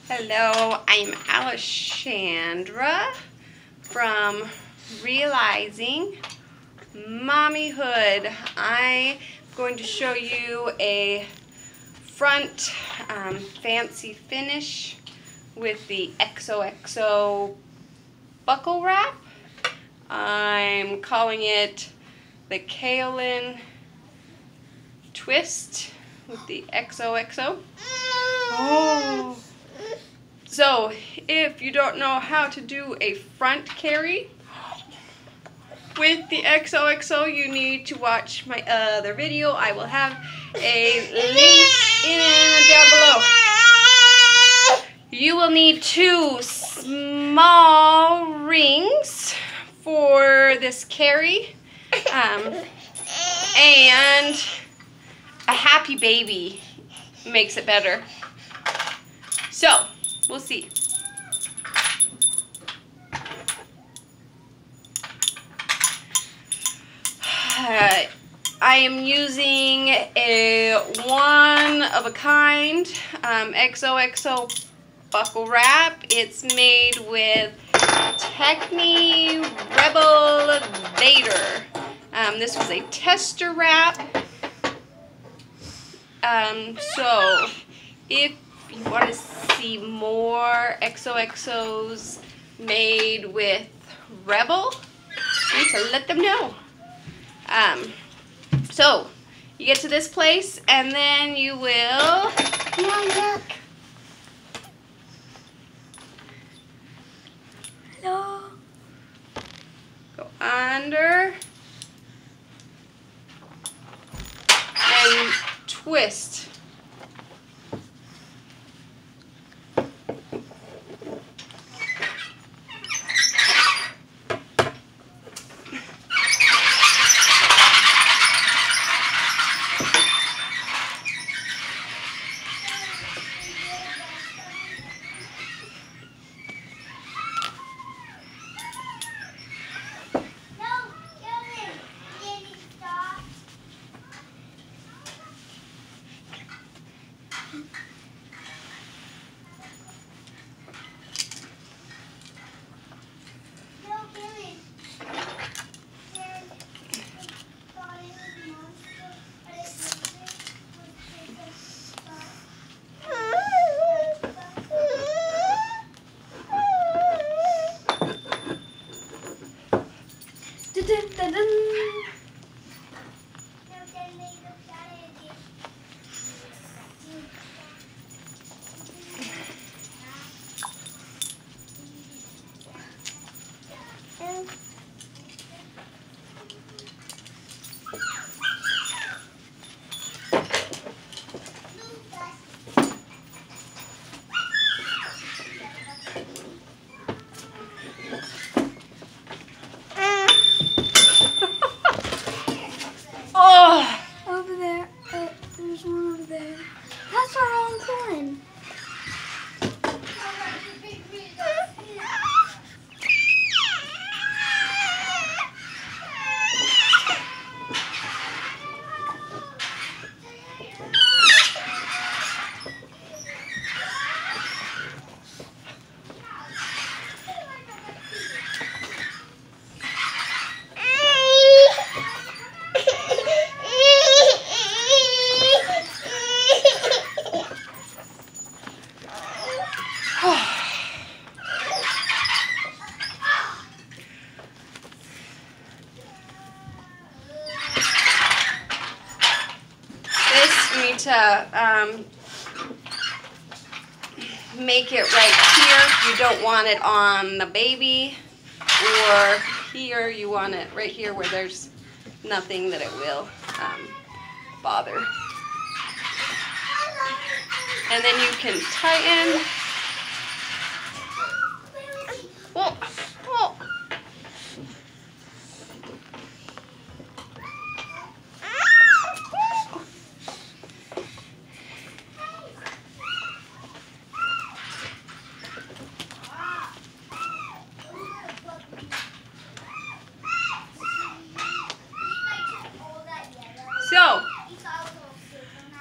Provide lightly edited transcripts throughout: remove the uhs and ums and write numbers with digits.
Hello, I'm Alexandra from Realizing Mommyhood. I'm going to show you a front fancy finish with the XOXO buckle wrap. I'm calling it the Kayolin twist with the XOXO. Oh. So, if you don't know how to do a front carry with the XOXO, you need to watch my other video. I will have a link down below. You will need 2 small rings for this carry, and a happy baby makes it better. So, we'll see. I am using a one-of-a-kind XOXO buckle wrap. It's made with Techni Rebel Vader. This was a tester wrap. So, if you want to see more XOXOs made with Rebel, you need to let them know. So, you get to this place, and then you will... Look. Hello. Go under and twist. Over there. There's one over there. That's our wrong one. You need to make it right here. You don't want it on the baby, or here. You want it right here where there's nothing that it will bother. And then you can tighten. Whoa, whoa. So,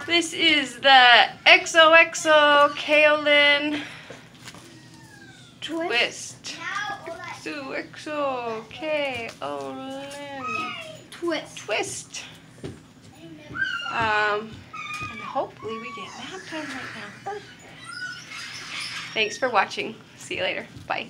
this is the XOXO XOXO, Kayolin, twist. XOXO, Kayolin, twist. And hopefully we get nap time right now. Thanks for watching. See you later. Bye.